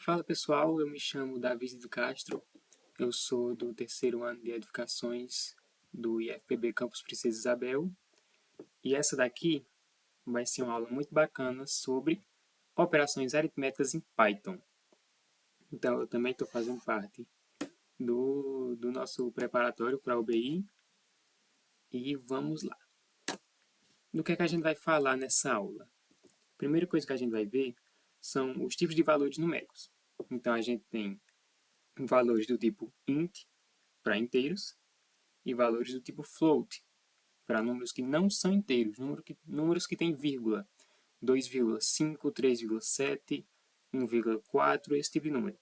Fala pessoal, eu me chamo Davi de Castro, eu sou do terceiro ano de Edificações do IFPB Campus Princesa Isabel e essa daqui vai ser uma aula muito bacana sobre operações aritméticas em Python. Então eu também estou fazendo parte do nosso preparatório para a UBI e vamos lá. Do que é que a gente vai falar nessa aula? A primeira coisa que a gente vai ver são os tipos de valores numéricos. Então a gente tem valores do tipo int para inteiros e valores do tipo float para números que não são inteiros, números que têm vírgula, 2,5, 3,7, 1,4, esse tipo de número.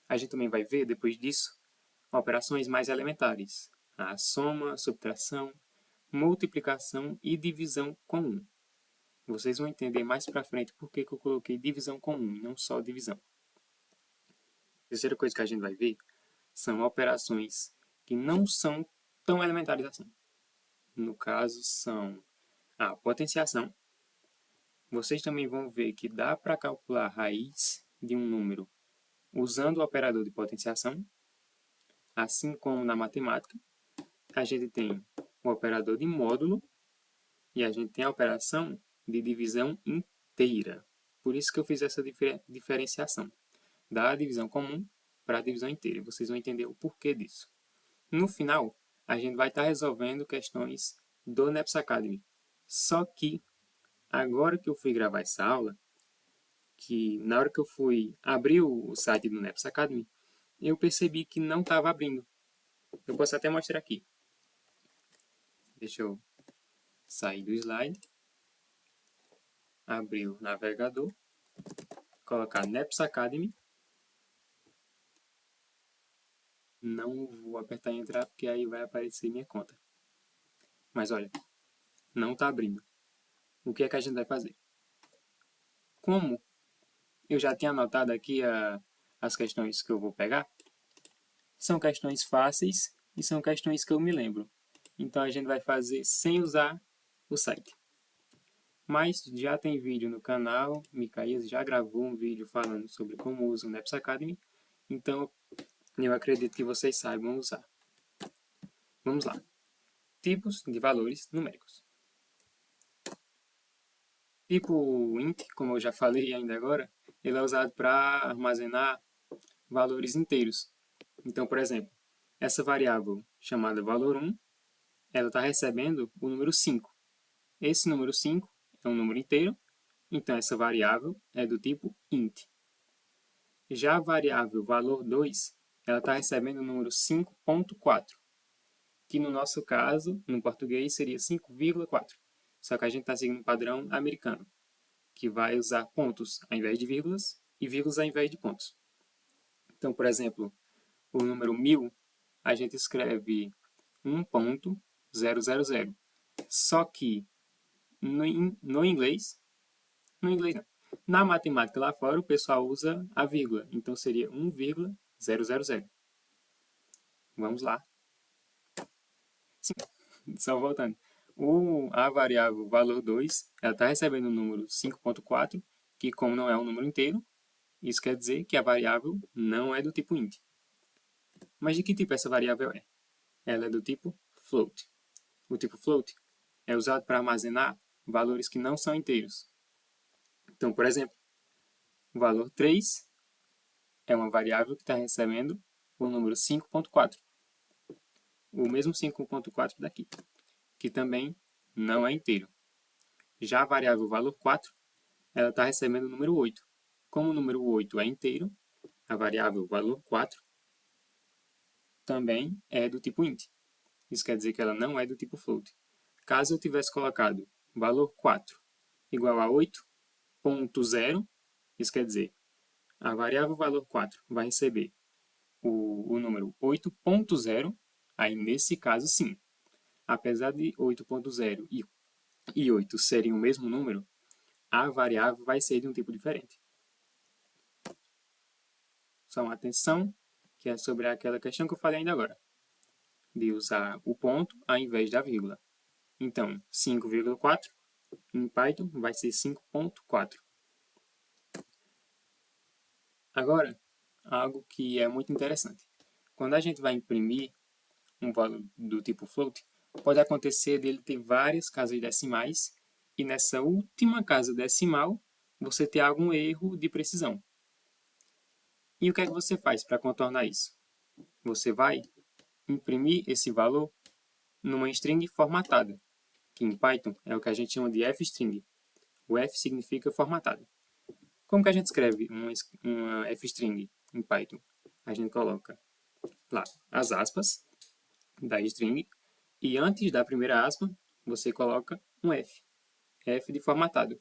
A gente também vai ver, depois disso, operações mais elementares, a soma, subtração, multiplicação e divisão comum. Vocês vão entender mais para frente por que eu coloquei divisão comum e não só divisão. A terceira coisa que a gente vai ver são operações que não são tão elementares assim. No caso, são a potenciação. Vocês também vão ver que dá para calcular a raiz de um número usando o operador de potenciação. Assim como na matemática, a gente tem o operador de módulo e a gente tem a operação de divisão inteira. Por isso que eu fiz essa diferenciação da divisão comum para a divisão inteira. Vocês vão entender o porquê disso. No final, a gente vai estar resolvendo questões do NEPS Academy. Só que, agora que eu fui gravar essa aula, que na hora que eu fui abrir o site do NEPS Academy, eu percebi que não estava abrindo. Eu posso até mostrar aqui. Deixa eu sair do slide, abrir o navegador, colocar NEPS Academy. Não vou apertar em entrar porque aí vai aparecer minha conta. Mas olha, não está abrindo. O que é que a gente vai fazer? Como eu já tinha anotado aqui as questões que eu vou pegar, são questões fáceis e são questões que eu me lembro. Então a gente vai fazer sem usar o site. Mas já tem vídeo no canal, Micaías já gravou um vídeo falando sobre como usa o NEPS Academy, então eu acredito que vocês saibam usar. Vamos lá. Tipos de valores numéricos. Tipo int, como eu já falei ainda agora, ele é usado para armazenar valores inteiros. Então, por exemplo, essa variável chamada valor 1, ela está recebendo o número 5. Esse número 5 é um número inteiro, então essa variável é do tipo int. Já a variável valor 2, ela está recebendo o número 5.4, que no nosso caso, no português, seria 5,4. Só que a gente está seguindo um padrão americano, que vai usar pontos ao invés de vírgulas e vírgulas ao invés de pontos. Então, por exemplo, o número 1000, a gente escreve 1.000. Só que no inglês não, na matemática lá fora o pessoal usa a vírgula, então seria 1,000. Vamos lá. Sim, só voltando. A variável valor 2, ela está recebendo o número 5.4, que como não é um número inteiro, isso quer dizer que a variável não é do tipo int. Mas de que tipo essa variável é? Ela é do tipo float. O tipo float é usado para armazenar valores que não são inteiros. Então, por exemplo, o valor 3 é uma variável que está recebendo o número 5.4. O mesmo 5.4 daqui, que também não é inteiro. Já a variável valor 4, ela está recebendo o número 8. Como o número 8 é inteiro, a variável valor 4 também é do tipo int. Isso quer dizer que ela não é do tipo float. Caso eu tivesse colocado valor 4 igual a 8.0, isso quer dizer a variável valor 4 vai receber o número 8.0, aí nesse caso sim. Apesar de 8.0 e 8 serem o mesmo número, a variável vai ser de um tipo diferente. Só uma atenção, que é sobre aquela questão que eu falei ainda agora, de usar o ponto ao invés da vírgula. Então, 5,4 em Python vai ser 5.4. Agora, algo que é muito interessante. Quando a gente vai imprimir um valor do tipo float, pode acontecer dele ter várias casas decimais e nessa última casa decimal você ter algum erro de precisão. E o que é que você faz para contornar isso? Você vai imprimir esse valor numa string formatada, que em Python é o que a gente chama de f-string. O f significa formatado. Como que a gente escreve uma f-string em Python? A gente coloca lá as aspas da string e antes da primeira aspa você coloca um f, f de formatado.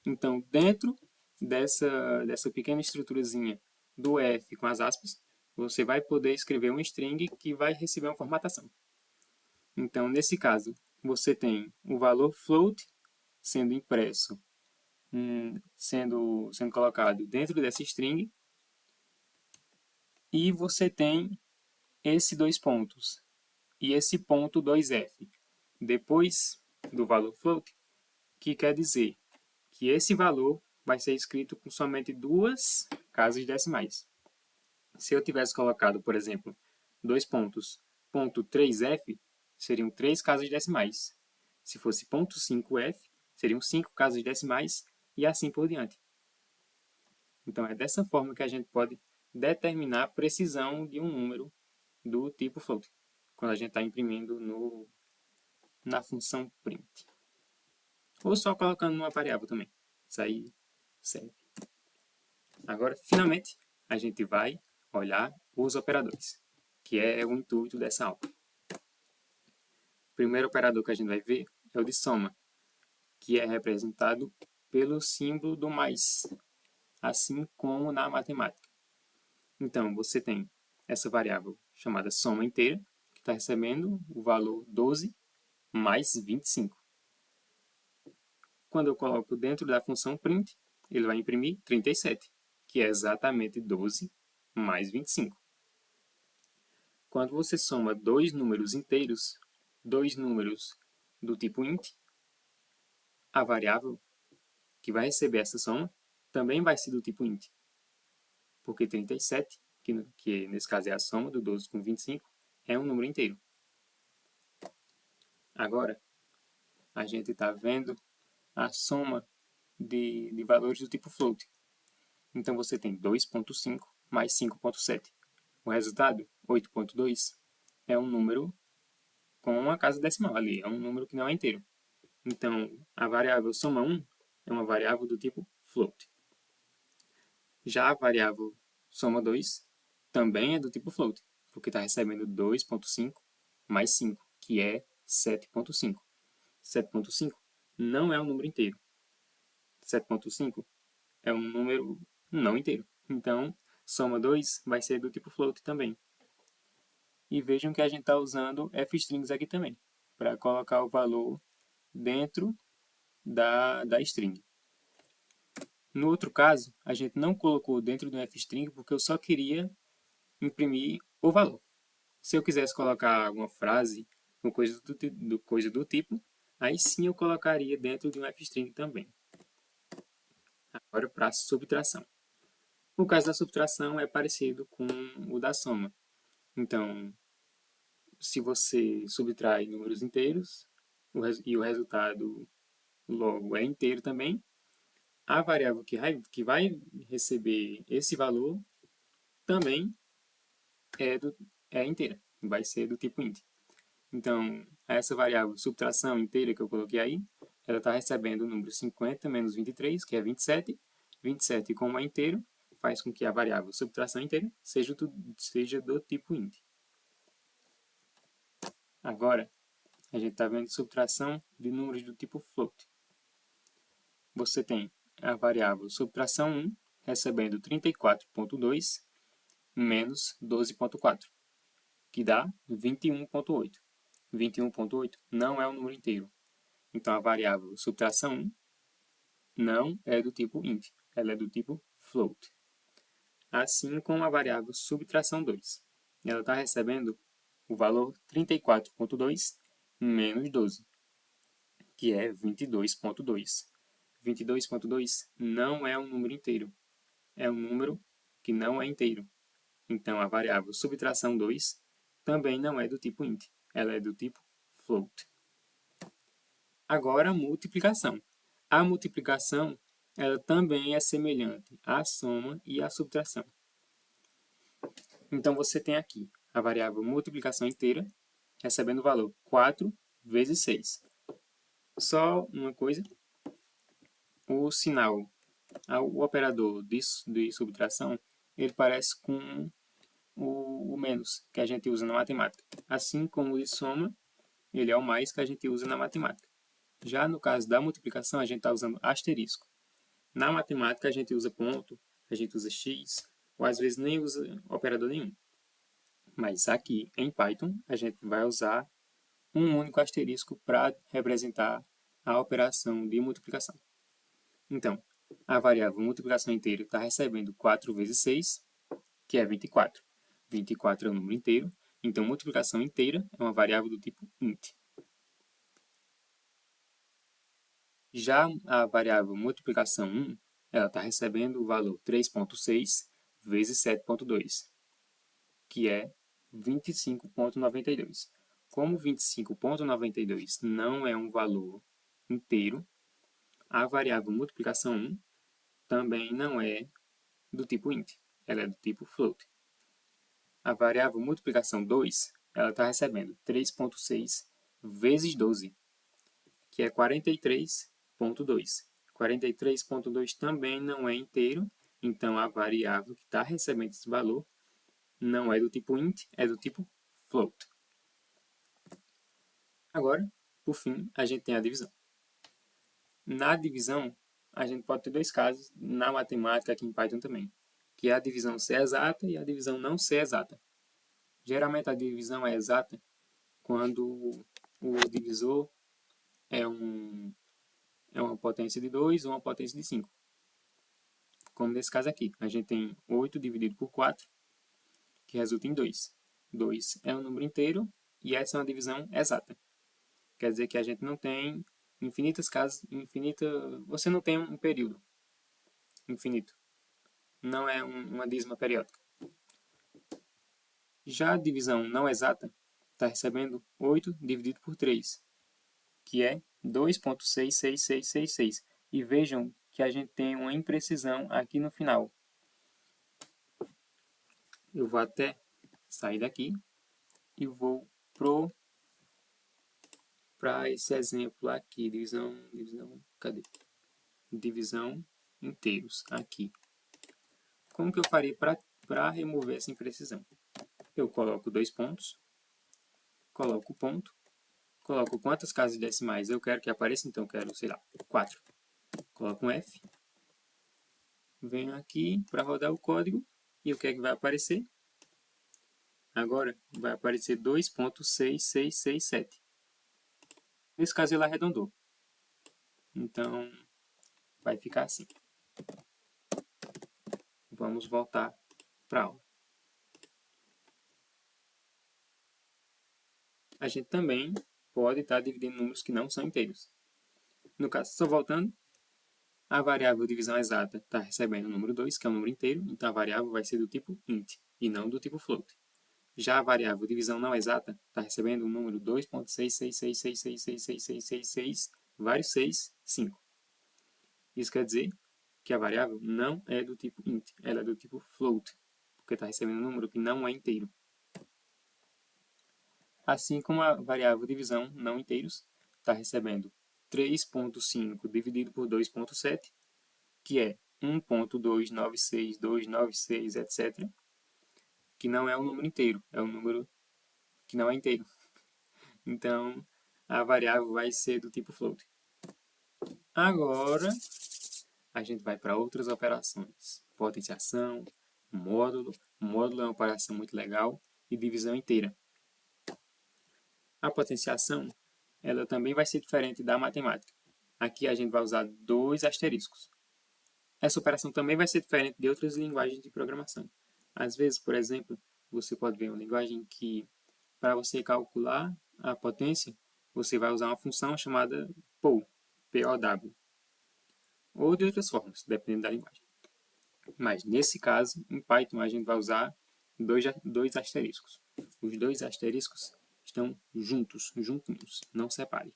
Então, dentro dessa pequena estruturazinha do f com as aspas, você vai poder escrever uma string que vai receber uma formatação. Então, nesse caso, você tem o valor float sendo impresso, sendo colocado dentro dessa string, e você tem esse dois pontos e esse ponto 2f depois do valor float, que quer dizer que esse valor vai ser escrito com somente duas casas decimais. Se eu tivesse colocado, por exemplo, dois pontos, ponto 3f, seriam três casas decimais. Se fosse ponto 5f, seriam 5 casas decimais e assim por diante. Então, é dessa forma que a gente pode determinar a precisão de um número do tipo float, quando a gente está imprimindo na função print. Ou só colocando numa variável também. Isso aí serve. Agora, finalmente, a gente vai olhar os operadores, que é o intuito dessa aula. O primeiro operador que a gente vai ver é o de soma, que é representado pelo símbolo do mais, assim como na matemática. Então, você tem essa variável chamada soma inteira, que está recebendo o valor 12 mais 25. Quando eu coloco dentro da função print, ele vai imprimir 37, que é exatamente 12 mais 25. Quando você soma dois números inteiros, dois números do tipo int, a variável que vai receber essa soma também vai ser do tipo int. Porque 37, que nesse caso é a soma do 12 com 25, é um número inteiro. Agora, a gente está vendo a soma de valores do tipo float. Então, você tem 2.5 mais 5.7. O resultado, 8.2, é um número com uma casa decimal ali, é um número que não é inteiro. Então, a variável soma1 é uma variável do tipo float. Já a variável soma2 também é do tipo float, porque está recebendo 2.5 mais 5, que é 7.5. 7.5 não é um número inteiro. 7.5 é um número não inteiro. Então, soma 2 vai ser do tipo float também. E vejam que a gente está usando f-strings aqui também, para colocar o valor dentro da string. No outro caso, a gente não colocou dentro do f-string porque eu só queria imprimir o valor. Se eu quisesse colocar alguma frase ou coisa do tipo, aí sim eu colocaria dentro de um f-string também. Agora para a subtração. O caso da subtração é parecido com o da soma. Então, se você subtrai números inteiros e o resultado logo é inteiro também, a variável que vai receber esse valor também é inteira, vai ser do tipo int. Então, essa variável subtração inteira que eu coloquei aí, ela está recebendo o número 50 menos 23, que é 27. 27, como é inteiro, faz com que a variável subtração inteira seja do tipo int. Agora, a gente está vendo subtração de números do tipo float. Você tem a variável subtração 1 recebendo 34.2 menos 12.4, que dá 21.8. 21.8 não é um número inteiro. Então, a variável subtração 1 não é do tipo int, ela é do tipo float. Assim como a variável subtração 2. Ela está recebendo o valor 34.2 menos 12, que é 22.2. 22.2 não é um número inteiro, é um número que não é inteiro. Então, a variável subtração 2 também não é do tipo int, ela é do tipo float. Agora, a multiplicação. A multiplicação ela também é semelhante à soma e à subtração. Então, você tem aqui a variável multiplicação inteira, recebendo o valor 4 vezes 6. Só uma coisa, o sinal, o operador de subtração, ele parece com o menos, que a gente usa na matemática. Assim como o de soma, ele é o mais que a gente usa na matemática. Já no caso da multiplicação, a gente está usando asterisco. Na matemática, a gente usa ponto, a gente usa x, ou às vezes nem usa operador nenhum. Mas aqui, em Python, a gente vai usar um único asterisco para representar a operação de multiplicação. Então, a variável multiplicação inteira está recebendo 4 vezes 6, que é 24. 24 é um número inteiro, então multiplicação inteira é uma variável do tipo int. Já a variável multiplicação 1, ela está recebendo o valor 3,6 vezes 7,2, que é 25,92. Como 25,92 não é um valor inteiro, a variável multiplicação 1 também não é do tipo int, ela é do tipo float. A variável multiplicação 2, ela está recebendo 3,6 vezes 12, que é 43,2. 43,2 também não é inteiro, então a variável que está recebendo esse valor não é do tipo int, é do tipo float. Agora, por fim, a gente tem a divisão. Na divisão, a gente pode ter dois casos na matemática, aqui em Python também, que é a divisão ser exata e a divisão não ser exata. Geralmente a divisão é exata quando o divisor é uma potência de 2 ou uma potência de 5. Como nesse caso aqui, a gente tem 8 dividido por 4, que resulta em 2. 2 é um número inteiro e essa é uma divisão exata. Quer dizer que a gente não tem infinitas casas, você não tem um período infinito. Não é uma dízima periódica. Já a divisão não exata está recebendo 8 dividido por 3, que é 2,66666. E vejam que a gente tem uma imprecisão aqui no final. Eu vou até sair daqui e vou para esse exemplo aqui, cadê? Divisão inteiros, aqui. Como que eu faria para remover essa imprecisão? Eu coloco 2 pontos, coloco o ponto, coloco quantas casas decimais eu quero que apareça, então eu quero, sei lá, 4. Coloco um F, venho aqui para rodar o código e o que é que vai aparecer? Agora vai aparecer 2,6667. Nesse caso ele arredondou. Então vai ficar assim. Vamos voltar para a aula. A gente também pode estar dividindo números que não são inteiros. No caso, só voltando, a variável divisão exata está recebendo o número 2, que é um número inteiro, então a variável vai ser do tipo int e não do tipo float. Já a variável divisão não exata está recebendo o número 2,666666666, vários 6, 5. Isso quer dizer que a variável não é do tipo int, ela é do tipo float, porque está recebendo um número que não é inteiro. Assim como a variável divisão não inteiros está recebendo 3,5 dividido por 2,7, que é 1,296,296, etc., que não é um número inteiro, é um número que não é inteiro. Então, a variável vai ser do tipo float. Agora, a gente vai para outras operações. Potenciação, módulo. Módulo é uma operação muito legal. E divisão inteira. A potenciação, ela também vai ser diferente da matemática. Aqui a gente vai usar 2 asteriscos. Essa operação também vai ser diferente de outras linguagens de programação. Às vezes, por exemplo, você pode ver uma linguagem que, para você calcular a potência, você vai usar uma função chamada POW, P-O-W, ou de outras formas, dependendo da linguagem. Mas nesse caso, em Python, a gente vai usar dois asteriscos. Os dois asteriscos estão juntos, juntinhos, não separe.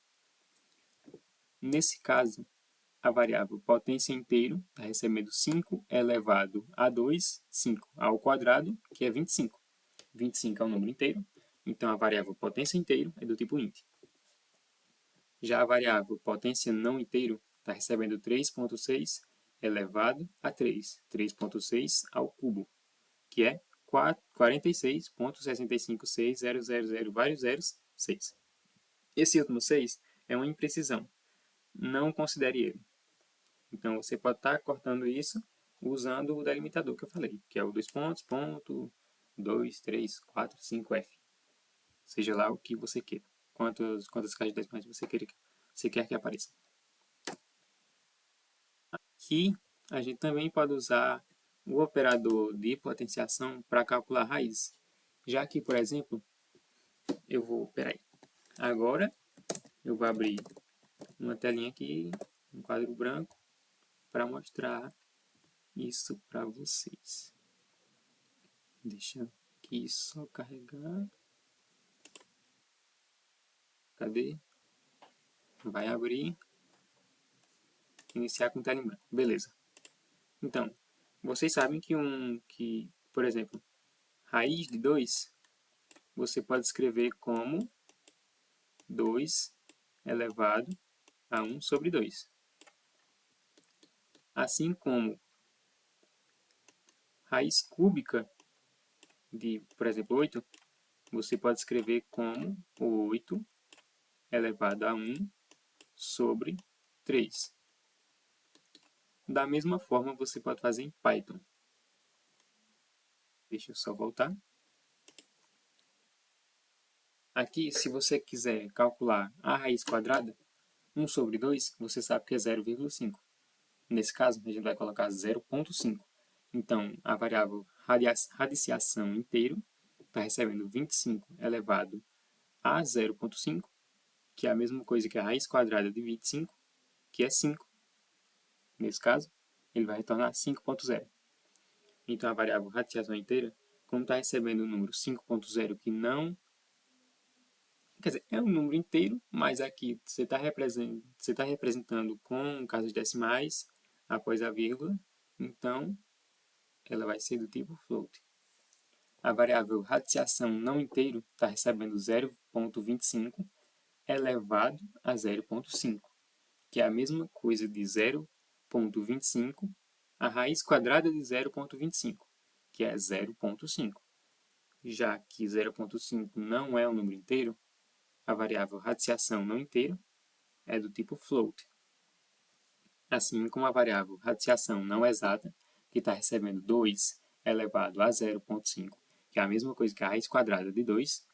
Nesse caso, a variável potência inteiro está recebendo 5 elevado a 2, 5 ao quadrado, que é 25. 25 é um número inteiro, então a variável potência inteiro é do tipo int. Já a variável potência não inteiro está recebendo 3,6 elevado a 3, 3,6 ao cubo, que é 46,6560000 vários zeros, 6. Esse último 6 é uma imprecisão, não considere ele. Então, você pode estar cortando isso usando o delimitador que eu falei, que é o 2 pontos, ponto, 2, 3, 4, 5F. Seja lá o que você queira. Quantas caixas de decimais você quer que apareça. Aqui, a gente também pode usar o operador de potenciação para calcular a raiz. Já que, por exemplo, peraí. Agora, eu vou abrir uma telinha aqui, um quadro branco, para mostrar isso para vocês. Deixa aqui só carregar. Cadê? Vai abrir. Iniciar com tela em branco. Beleza. Então, vocês sabem que, por exemplo, raiz de 2, você pode escrever como 2 elevado a 1 sobre 2. Assim como raiz cúbica de, por exemplo, 8, você pode escrever como 8 elevado a 1 sobre 3. Da mesma forma, você pode fazer em Python. Deixa eu só voltar. Aqui, se você quiser calcular a raiz quadrada, 1 sobre 2, você sabe que é 0,5. Nesse caso, a gente vai colocar 0,5. Então, a variável radiciação inteiro está recebendo 25 elevado a 0,5, que é a mesma coisa que a raiz quadrada de 25, que é 5. Nesse caso, ele vai retornar 5,0. Então, a variável radiciação inteira, como está recebendo o número 5,0, que não... Quer dizer, é um número inteiro, mas aqui você está representando com casas decimais após a vírgula, então ela vai ser do tipo float. A variável radiciação não inteiro está recebendo 0,25 elevado a 0,5, que é a mesma coisa de 0,25 a raiz quadrada de 0,25, que é 0,5. Já que 0,5 não é um número inteiro, a variável radiciação não inteira é do tipo float. Assim como a variável radiciação não exata, que está recebendo 2 elevado a 0,5, que é a mesma coisa que a raiz quadrada de 2,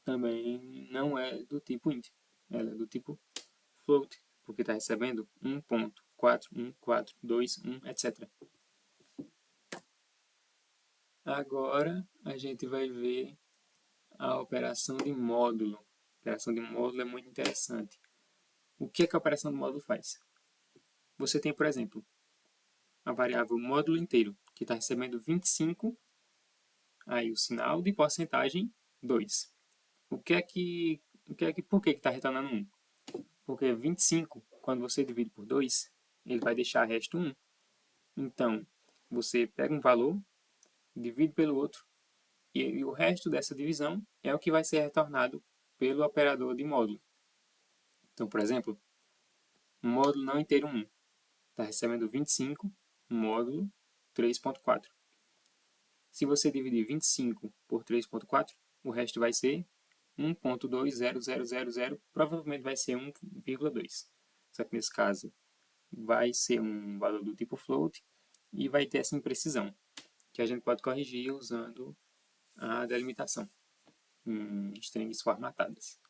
também não é do tipo int. Ela é do tipo float, porque está recebendo 1,4142, etc. Agora a gente vai ver a operação de módulo. A operação de módulo é muito interessante. O que a operação de módulo faz? Você tem, por exemplo, a variável módulo inteiro, que está recebendo 25, aí o sinal de porcentagem 2. Por que está retornando 1? Porque 25, quando você divide por 2, ele vai deixar resto 1. Então, você pega um valor, divide pelo outro, e o resto dessa divisão é o que vai ser retornado pelo operador de módulo. Então, por exemplo, módulo não inteiro 1 está recebendo 25 módulo 3.4. Se você dividir 25 por 3.4, o resto vai ser 1.20000, provavelmente vai ser 1,2. Só que nesse caso vai ser um valor do tipo float e vai ter essa imprecisão, que a gente pode corrigir usando a delimitação em strings formatadas.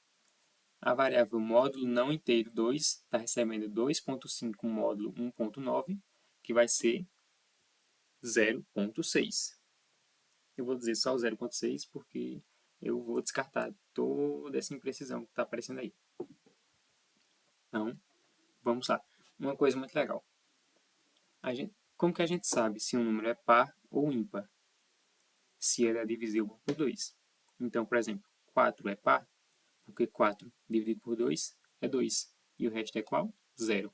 A variável módulo não inteiro 2 está recebendo 2.5 módulo 1.9, que vai ser 0.6. Eu vou dizer só o 0.6 porque eu vou descartar toda essa imprecisão que está aparecendo aí. Então, vamos lá. Uma coisa muito legal. Como que a gente sabe se um número é par ou ímpar? Se ele é divisível por 2. Então, por exemplo, 4 é par, porque 4 dividido por 2 é 2. E o resto é qual? 0.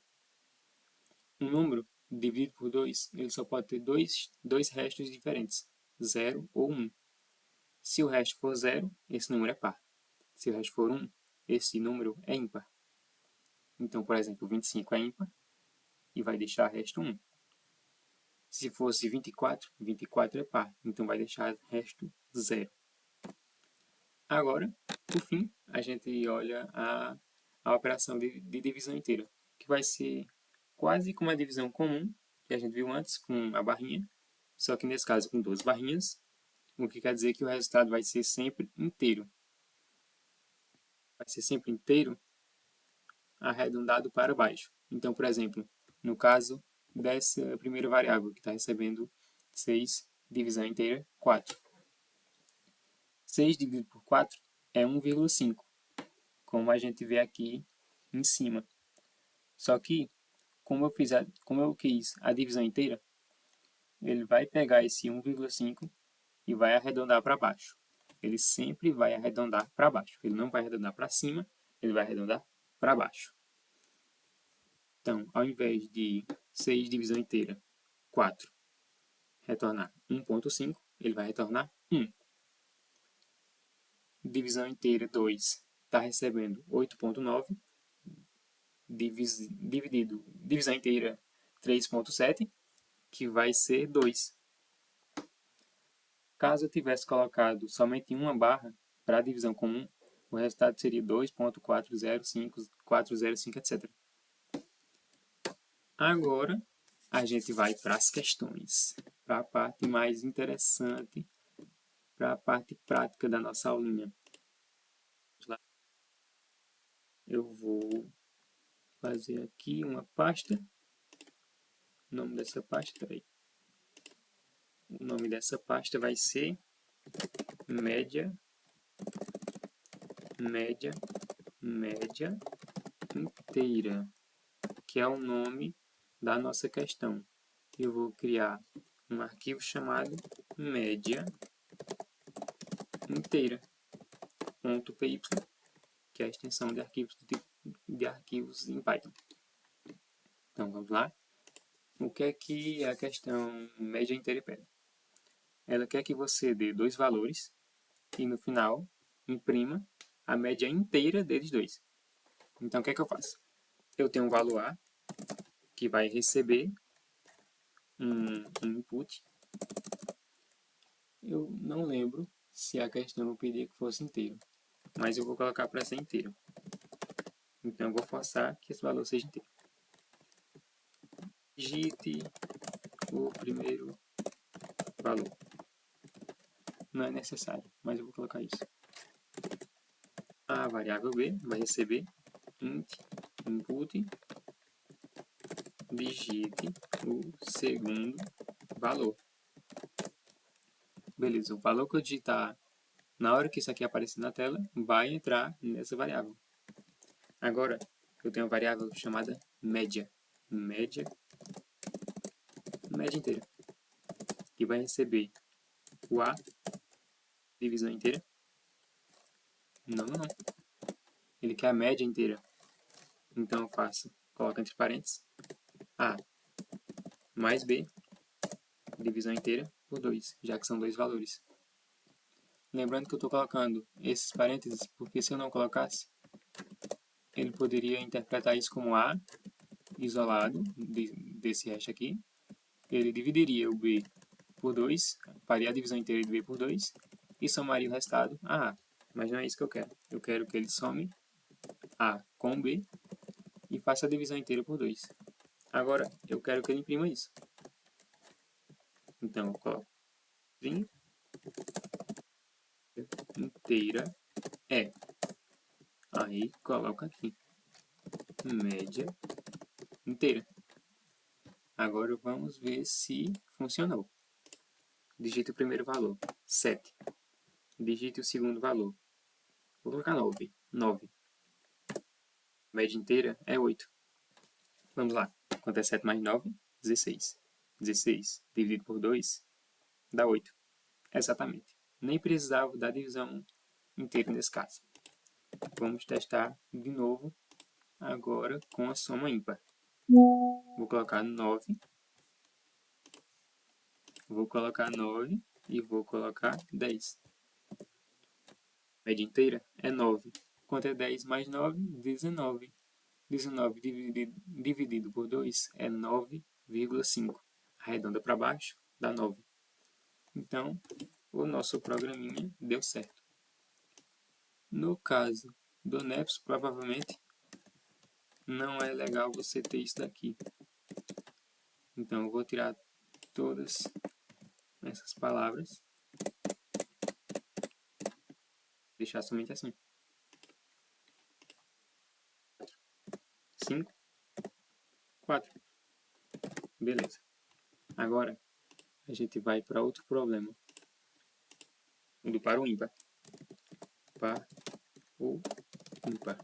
Um número dividido por 2, ele só pode ter dois restos diferentes, 0 ou 1. Se o resto for 0, esse número é par. Se o resto for 1, esse número é ímpar. Então, por exemplo, 25 é ímpar e vai deixar resto 1. Se fosse 24, 24 é par, então vai deixar resto 0. Agora, por fim, a gente olha a operação de divisão inteira, que vai ser quase como a divisão comum, que a gente viu antes, com a barrinha, só que nesse caso com 12 barrinhas, o que quer dizer que o resultado vai ser sempre inteiro. Vai ser sempre inteiro arredondado para baixo. Então, por exemplo, no caso dessa primeira variável, que está recebendo 6, divisão inteira, 4. 6 dividido por 4 é 1,5, como a gente vê aqui em cima. Só que, como eu quis a divisão inteira, ele vai pegar esse 1,5 e vai arredondar para baixo. Ele sempre vai arredondar para baixo. Ele não vai arredondar para cima, ele vai arredondar para baixo. Então, ao invés de 6 divisão inteira, 4, retornar 1,5, ele vai retornar 1. Divisão inteira 2 está recebendo 8,9. Divisão inteira 3,7, que vai ser 2. Caso eu tivesse colocado somente uma barra para a divisão comum, o resultado seria 2,405, etc. Agora, a gente vai para as questões, para a parte mais interessante, para a parte prática da nossa aulinha. Eu vou fazer aqui uma pasta. O nome dessa pasta, O nome dessa pasta vai ser média inteira, que é o nome da nossa questão. Eu vou criar um arquivo chamado média inteira.py, que é a extensão de arquivos em Python. Então vamos lá. O que é que a questão média inteira pede? Ela quer que você dê dois valores e no final imprima a média inteira deles dois. Então o que é que eu faço? Eu tenho um valor A que vai receber um input. Eu não lembro se a questão eu pedia que fosse inteiro, mas eu vou colocar para ser inteiro. Então eu vou forçar que esse valor seja inteiro. Digite o primeiro valor. Não é necessário, mas eu vou colocar isso. A variável B vai receber int input, digite o segundo valor. Beleza, o valor que eu digitar na hora que isso aqui aparecer na tela, vai entrar nessa variável. Agora, eu tenho uma variável chamada média. Média inteira. Que vai receber o A, divisão inteira. Não. Ele quer a média inteira. Então eu coloco entre parênteses, A mais B, divisão inteira, por 2, já que são dois valores. Lembrando que eu estou colocando esses parênteses, porque se eu não colocasse, ele poderia interpretar isso como A isolado desse hash aqui. Ele dividiria o B por 2, faria a divisão inteira de B por 2 e somaria o resultado a A. Mas não é isso que eu quero. Eu quero que ele some A com B e faça a divisão inteira por 2. Agora, eu quero que ele imprima isso. Então, eu coloco inteira é. Aí, coloco aqui. Média inteira. Agora, vamos ver se funcionou. Digite o primeiro valor, 7. Digite o segundo valor. Vou colocar 9. Média inteira é 8. Vamos lá. Quanto é 7 mais 9? 16. 16 dividido por 2 dá 8. Exatamente. Nem precisava da divisão inteira nesse caso. Vamos testar de novo agora com a soma ímpar. Vou colocar 9. Vou colocar 9 e vou colocar 10. Média inteira é 9. Quanto é 10 mais 9? 19. 19 dividido por 2 é 9,5. Arredonda para baixo, dá 9. Então, o nosso programinha deu certo. No caso do NEPS, provavelmente não é legal você ter isso daqui. Então, eu vou tirar todas essas palavras. Deixar somente assim. 5, 4. Beleza. Agora, a gente vai para outro problema. Do par ou ímpar. Par ou ímpar.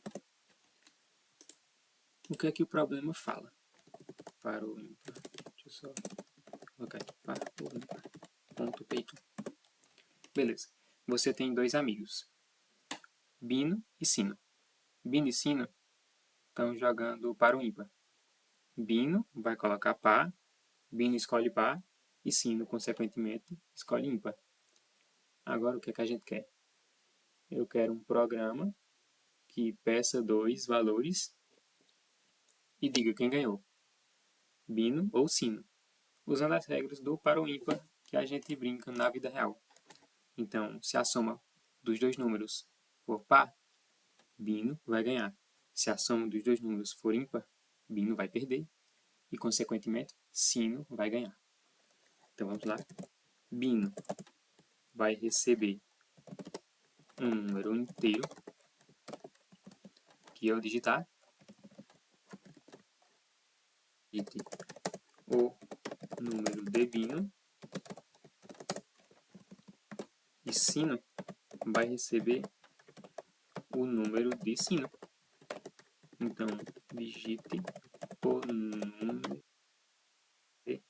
O que é que o problema fala? Par ou ímpar. Deixa eu só colocar aqui. Par ou ímpar. Ponto peito. Beleza. Você tem dois amigos. Bino e Sino. Bino e Sino estão jogando par ou ímpar. Bino vai colocar par. Bino escolhe par. E Sino, consequentemente, escolhe ímpar. Agora, o que é que a gente quer? Eu quero um programa que peça dois valores e diga quem ganhou. Bino ou Sino. Usando as regras do par ou ímpar que a gente brinca na vida real. Então, se a soma dos dois números for par, Bino vai ganhar. Se a soma dos dois números for ímpar, Bino vai perder. E, consequentemente, Sino vai ganhar. Então, vamos lá. Bino vai receber um número inteiro, que eu digitar. Digite o número de Bino. E Sino vai receber o número de Sino. Então, digite o número de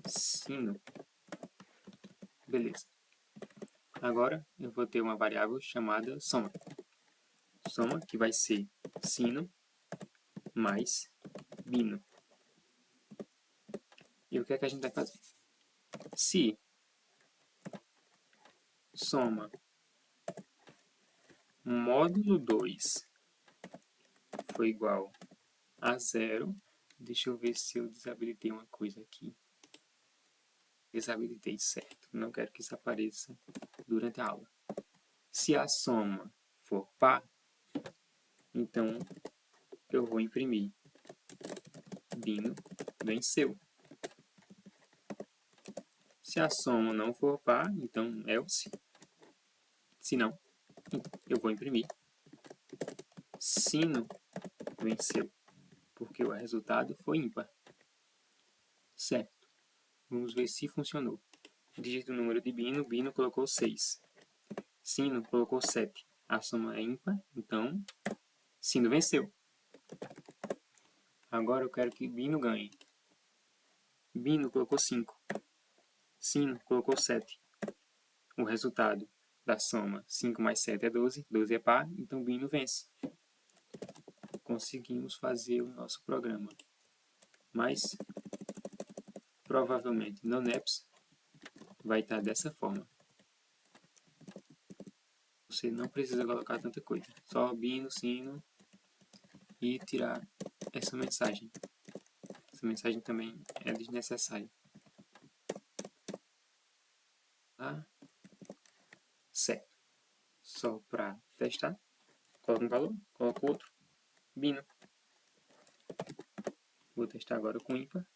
Sino. Beleza. Agora, eu vou ter uma variável chamada soma. Soma, que vai ser Sino mais Bino. E o que é que a gente vai fazer? Se soma módulo 2 for igual a 0, deixa eu ver se eu desabilitei uma coisa aqui. Desabilitei, certo. Não quero que isso apareça durante a aula. Se a soma for par, então eu vou imprimir Bino venceu. Se a soma não for par, então else. Se não, eu vou imprimir Sino venceu, porque o resultado foi ímpar. Certo. Vamos ver se funcionou. Digita o número de Bino. Bino colocou 6. Sino colocou 7. A soma é ímpar, então Sino venceu. Agora eu quero que Bino ganhe. Bino colocou 5. Sino colocou 7. O resultado da soma 5 mais 7 é 12. 12 é par, então Bino vence. Conseguimos fazer o nosso programa. Mas, provavelmente, no NEPS vai estar dessa forma. Você não precisa colocar tanta coisa. Só Bino, Sino e tirar essa mensagem. Essa mensagem também é desnecessária. Tá? Certo. Só para testar. Coloca um valor, coloca outro. Bino. Vou testar agora com ímpar.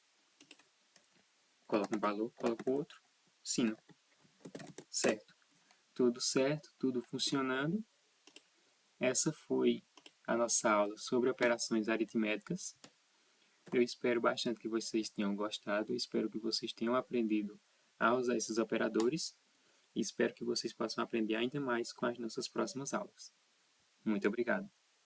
Coloca um valor, coloca outro. Sino. Certo. Tudo, tudo funcionando. Essa foi a nossa aula sobre operações aritméticas. Eu espero bastante que vocês tenham gostado. Eu espero que vocês tenham aprendido a usar esses operadores. E espero que vocês possam aprender ainda mais com as nossas próximas aulas. Muito obrigado.